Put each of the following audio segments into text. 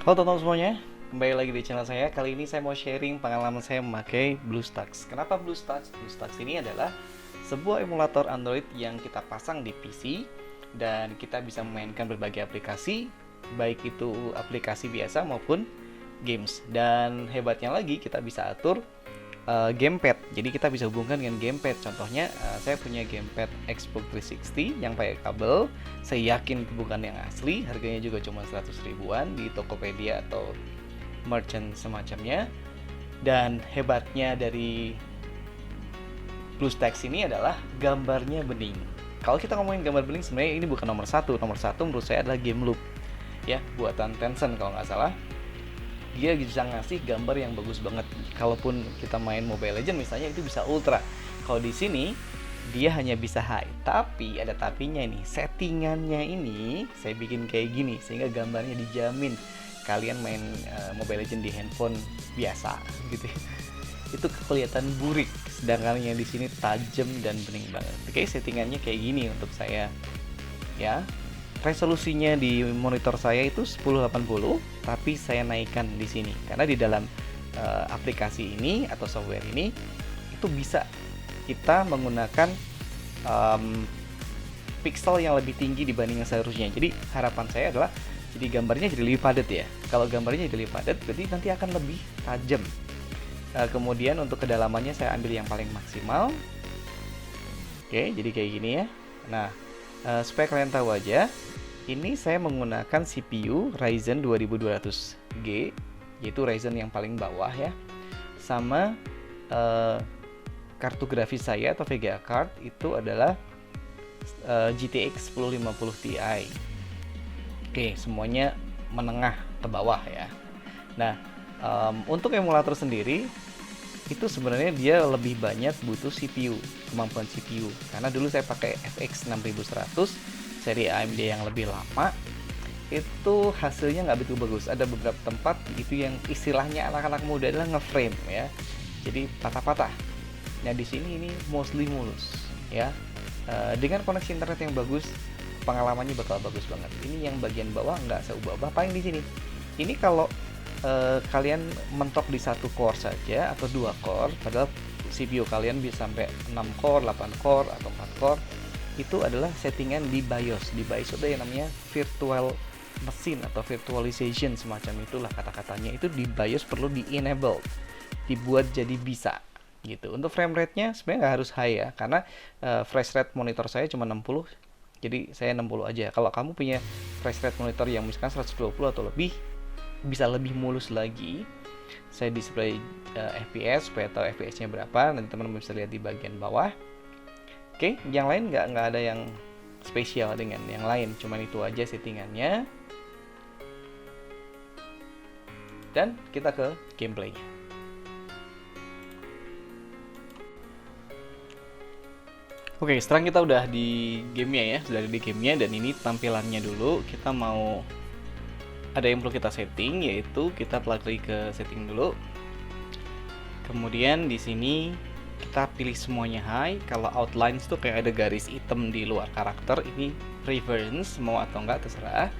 Halo teman-teman semuanya, kembali lagi di channel saya. Kali ini saya mau sharing pengalaman saya memakai BlueStacks. Kenapa BlueStacks? BlueStacks ini adalah sebuah emulator Android yang kita pasang di PC dan kita bisa memainkan berbagai aplikasi, baik itu aplikasi biasa maupun games. Dan hebatnya lagi kita bisa atur gamepad. Jadi kita bisa hubungkan dengan gamepad. Contohnya saya punya gamepad Xbox 360 yang pakai kabel. Saya yakin itu bukan yang asli. Harganya juga cuma 100 ribuan di Tokopedia atau merchant semacamnya. Dan hebatnya dari BlueStacks ini adalah gambarnya bening. Kalau kita ngomongin gambar bening, sebenarnya ini bukan nomor satu. Nomor satu menurut saya adalah Game Loop, ya, buatan Tencent kalau nggak salah. Dia bisa ngasih gambar yang bagus banget. Kalaupun kita main Mobile Legends misalnya, itu bisa ultra. Kalau di sini dia hanya bisa high, tapi ada tapinya nih. Settingannya ini saya bikin kayak gini sehingga gambarnya dijamin kalian main Mobile Legends di handphone biasa gitu. Itu kelihatan burik, sedangkan yang di sini tajam dan bening banget. Oke, settingannya kayak gini untuk saya, ya. Resolusinya di monitor saya itu 1080, tapi saya naikkan di sini karena di dalam aplikasi ini atau software ini itu bisa kita menggunakan pixel yang lebih tinggi dibanding yang seharusnya. Jadi harapan saya adalah jadi gambarnya jadi lebih padat ya. Kalau gambarnya jadi lebih padat, berarti nanti akan lebih tajam. Kemudian untuk kedalamannya saya ambil yang paling maksimal. Oke, jadi kayak gini ya. Nah, supaya kalian tahu aja, ini saya menggunakan CPU Ryzen 2200G, yaitu Ryzen yang paling bawah ya. Sama kartu grafis saya atau VGA card itu adalah GTX 1050 Ti. Oke, semuanya menengah ke bawah ya. Nah, untuk emulator sendiri itu sebenarnya dia lebih banyak butuh CPU, kemampuan CPU. Karena dulu saya pakai FX 6100 seri AMD yang lebih lama, itu hasilnya nggak begitu bagus. Ada beberapa tempat itu yang istilahnya anak-anak muda adalah ngeframe ya, jadi patah-patah. Nah di sini ini mostly mulus ya. Dengan koneksi internet yang bagus, pengalamannya bakal bagus banget. Ini yang bagian bawah nggak saya ubah-ubah, paling di sini. Ini kalau kalian mentok di satu core saja atau dua core, padahal CPU kalian bisa sampai 6 core, 8 core atau 4 core, itu adalah settingan di BIOS. Di BIOS ada yang namanya virtual machine atau virtualization, semacam itulah kata-katanya. Itu di BIOS perlu di enable, dibuat jadi bisa gitu. Untuk frame rate-nya sebenarnya nggak harus high ya, karena fresh rate monitor saya cuma 60, jadi saya 60 aja. Kalau kamu punya fresh rate monitor yang misalkan 120 atau lebih, bisa lebih mulus lagi. Saya display FPS supaya tahu FPS-nya berapa. Nanti teman-teman bisa lihat di bagian bawah. Oke, yang lain nggak ada yang spesial dengan yang lain, cuman itu aja settingannya. Dan kita ke gameplaynya. Oke, sekarang kita udah di gamenya ya, sudah di gamenya, dan ini tampilannya dulu. Kita mau ada yang perlu kita setting, yaitu kita klik ke setting dulu. Kemudian di sini kita pilih semuanya high. Kalau outlines tuh kayak ada garis hitam di luar karakter, ini preference mau atau enggak terserah.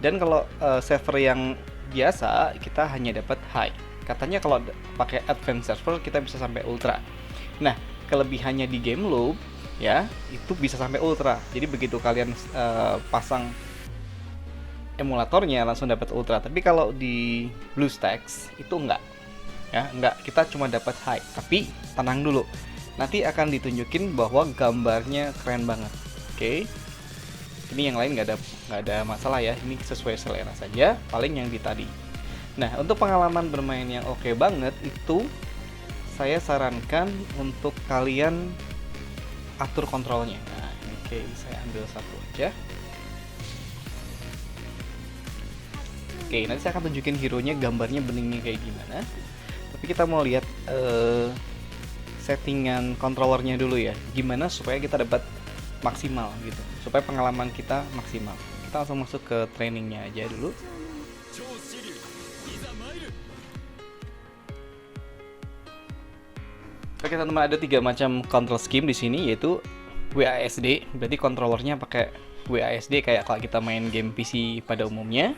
Dan kalau server yang biasa kita hanya dapat high. Katanya kalau pakai advanced server kita bisa sampai ultra. Nah, kelebihannya di game loop ya, itu bisa sampai ultra. Jadi begitu kalian pasang emulatornya langsung dapat ultra. Tapi kalau di BlueStacks itu enggak. Ya, enggak, kita cuma dapat high. Tapi tenang dulu. Nanti akan ditunjukin bahwa gambarnya keren banget. Oke. Ini yang lain nggak ada masalah ya. Ini sesuai selera saja, paling yang di tadi. Nah, untuk pengalaman bermain yang oke banget itu saya sarankan untuk kalian atur kontrolnya. Nah, oke, saya ambil satu aja. Oke, nanti saya akan tunjukin hero-nya, gambarnya beningnya kayak gimana. Tapi kita mau lihat settingan controllernya dulu ya. Gimana supaya kita dapat maksimal gitu. Supaya pengalaman kita maksimal. Kita langsung masuk ke trainingnya aja dulu. Oke teman-teman, ada 3 macam control scheme di sini, yaitu WASD. Berarti controllernya pakai WASD kayak kalau kita main game PC pada umumnya.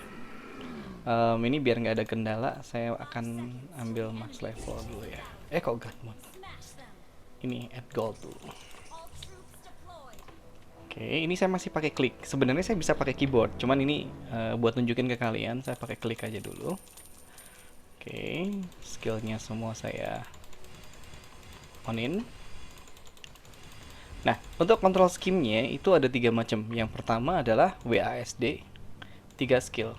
Ini biar nggak ada kendala, saya akan ambil max level dulu ya. Kok god mode? Ini add gold dulu. Oke, ini saya masih pakai klik. Sebenarnya saya bisa pakai keyboard, cuman ini buat nunjukin ke kalian, saya pakai klik aja dulu. Oke, skillnya semua saya onin. Nah, untuk kontrol skillnya itu ada 3 macam. Yang pertama adalah WASD, 3 skill.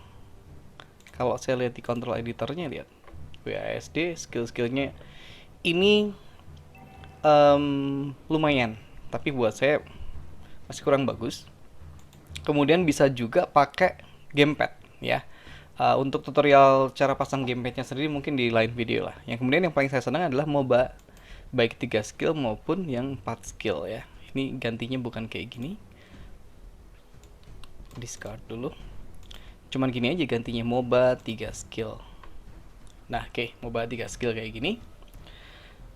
Kalau saya lihat di kontrol editornya, lihat WASD, skill-skillnya ini lumayan, tapi buat saya masih kurang bagus. Kemudian bisa juga pakai gamepad ya. Untuk tutorial cara pasang gamepadnya sendiri mungkin di lain video lah. Yang kemudian yang paling saya senang adalah MOBA, baik 3 skill maupun yang 4 skill ya. Ini gantinya bukan kayak gini. Discard dulu. Cuman gini aja gantinya, MOBA 3 skill. Nah, oke, MOBA 3 skill kayak gini.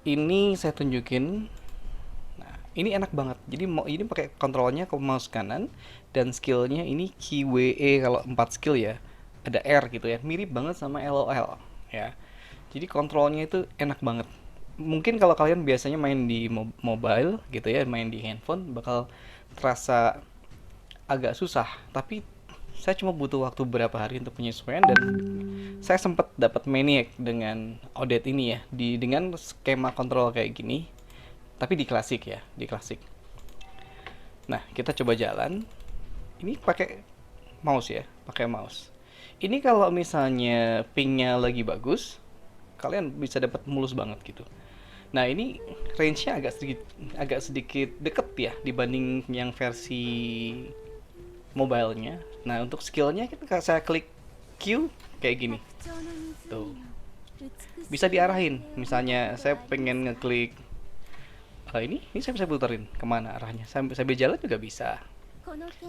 Ini saya tunjukin. Nah, ini enak banget. Jadi ini pakai kontrolnya ke mouse kanan dan skillnya ini QWE kalau 4 skill ya. Ada R gitu ya. Mirip banget sama LOL ya. Jadi kontrolnya itu enak banget. Mungkin kalau kalian biasanya main di mobile gitu ya, main di handphone bakal terasa agak susah, tapi saya cuma butuh waktu beberapa hari untuk penyesuaian dan saya sempat dapat maniac dengan Odette ini ya, dengan skema kontrol kayak gini, tapi di klasik ya, di klasik. Nah, kita coba jalan. Ini pakai mouse ya, pakai mouse. Ini kalau misalnya pingnya lagi bagus, kalian bisa dapat mulus banget gitu. Nah, ini range-nya agak sedikit deket ya dibanding yang versi mobile-nya. Nah, untuk skill-nya saya klik Q kayak gini. Tuh. Bisa diarahin. Misalnya saya pengen ngeklik ini saya bisa puterin kemana arahnya. Sambil jalan juga bisa.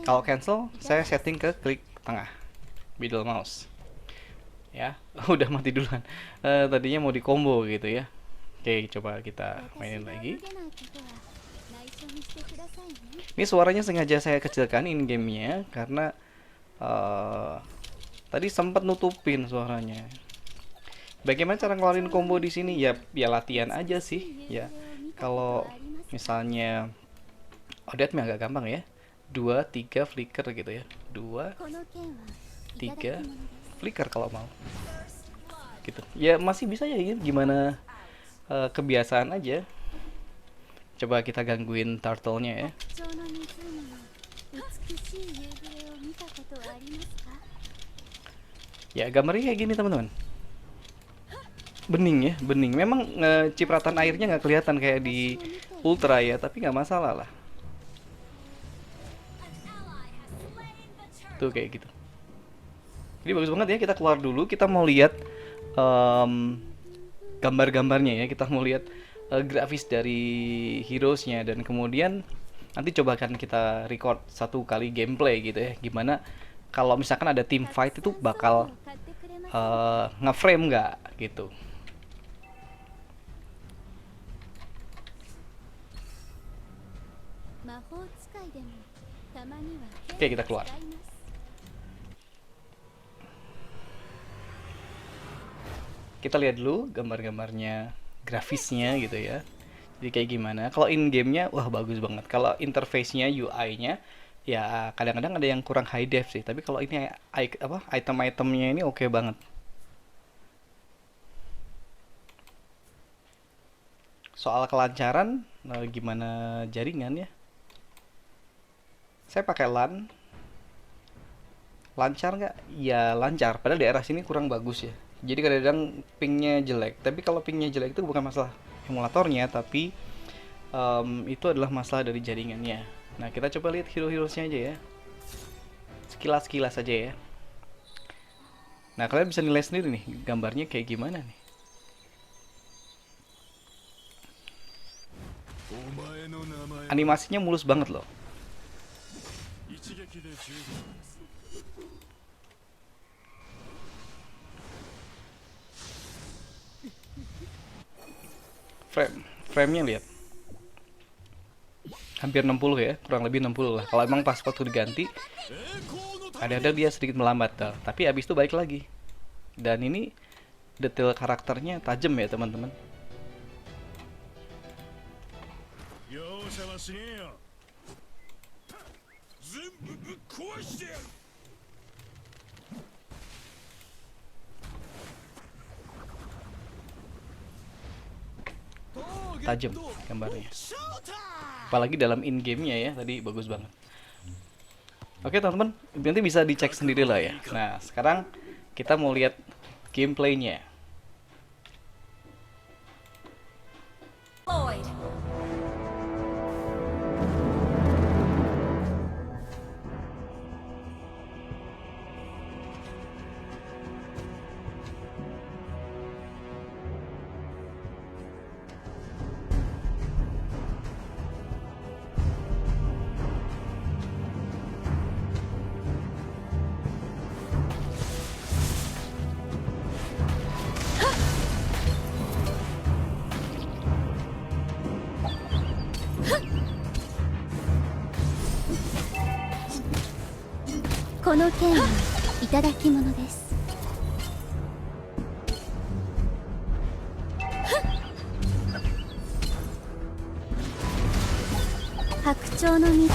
Kalau cancel, saya setting ke klik tengah, middle mouse. Ya, udah mati duluan. Tadinya mau di combo gitu ya. Oke, coba kita mainin lagi. Ini suaranya sengaja saya kecilkan in gamenya karena tadi sempat nutupin suaranya. Bagaimana cara ngeluarin combo di sini? Ya latihan aja sih. Ya, kalau misalnya Odette mah agak gampang ya. 2, 3 flicker gitu ya. 2, 3 flicker kalau mau. Gitu. Ya masih bisa ya, gimana kebiasaan aja. Coba kita gangguin turtle-nya ya. Ya gambarnya kayak gini teman-teman. Bening ya, bening. Memang cipratan airnya nggak kelihatan kayak di Ultra ya, tapi nggak masalah lah. Tuh kayak gitu. Jadi bagus banget ya. Kita keluar dulu, kita mau lihat gambar-gambarnya ya. Kita mau lihat grafis dari heroesnya dan kemudian nanti coba kan kita record satu kali gameplay gitu ya. Gimana kalau misalkan ada team fight itu bakal nge-frame nggak gitu. Oke, kita keluar. Kita lihat dulu gambar-gambarnya, grafisnya gitu ya. Jadi kayak gimana? Kalau in gamenya wah bagus banget. Kalau interface-nya, UI-nya ya kadang-kadang ada yang kurang high def sih. Tapi kalau ini item-itemnya ini oke banget. Soal kelancaran, gimana jaringan ya? Saya pakai LAN. Lancar nggak? Ya lancar. Padahal daerah sini kurang bagus ya. Jadi kadang-kadang pingnya jelek. Tapi kalau pingnya jelek itu bukan masalah emulatornya, tapi itu adalah masalah dari jaringannya. Nah, kita coba lihat hero-heroesnya aja ya. Sekilas-sekilas aja ya. Nah, kalian bisa nilai sendiri nih gambarnya kayak gimana nih. Animasinya mulus banget loh. Frame-nya lihat. Hampir 60 ya, kurang lebih 60 lah. Kalau emang pas waktu diganti, ada dia sedikit melambat, tapi abis itu balik lagi. Dan ini detail karakternya tajam ya teman-teman. Tajam gambarnya. Apalagi dalam in game-nya ya, tadi bagus banget. Oke teman-teman, nanti bisa dicek sendiri lah ya. Nah sekarang kita mau lihat gameplaynya.この剣はいただき物です。白鳥の実。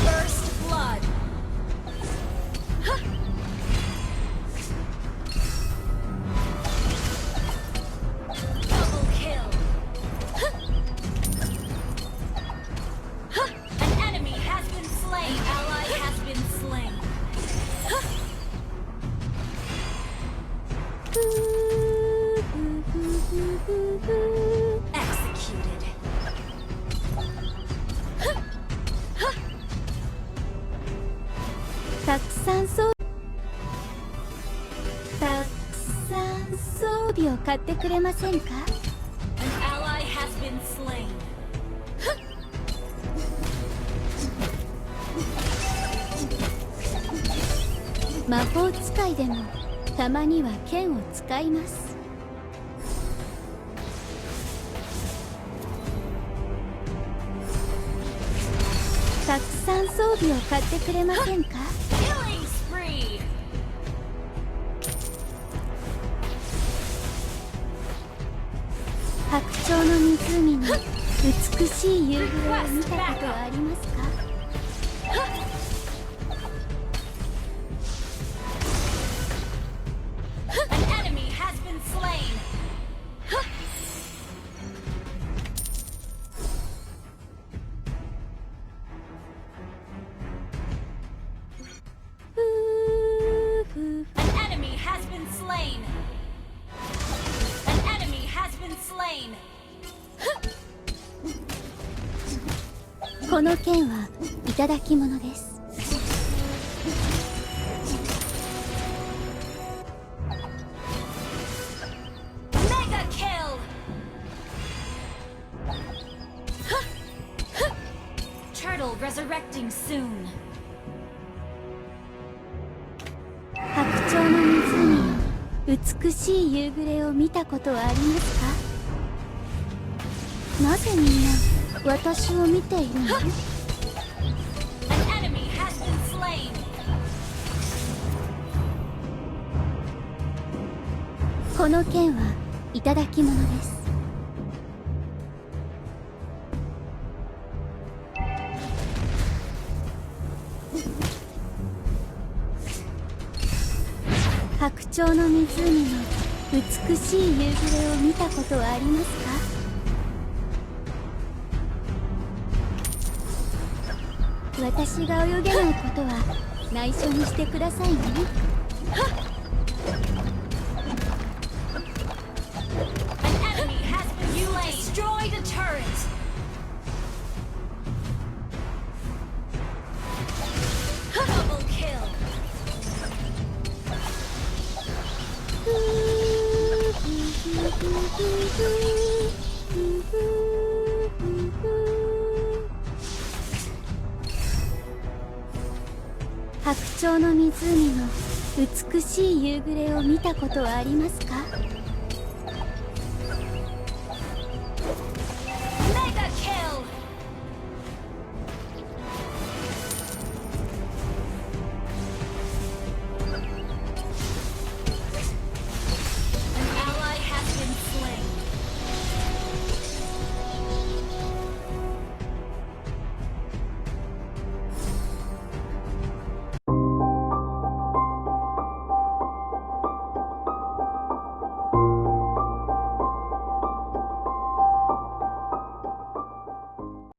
たくさん装備を買ってくれませんか？魔法使いでもたまには剣を使います。たくさん装備を買ってくれませんか？白鳥の湖の美しい夕暮れを見たことはありますか？この剣はいただき物です。白鳥の湖の美しい夕暮れを見たことはありますか？なぜみんな私を見ているの？この剣はいただき物です。白鳥の湖の美しい夕暮れを見たことはありますか？私が泳げないことは内緒にしてくださいね。白鳥の湖の美しい夕暮れを見たことはありますか？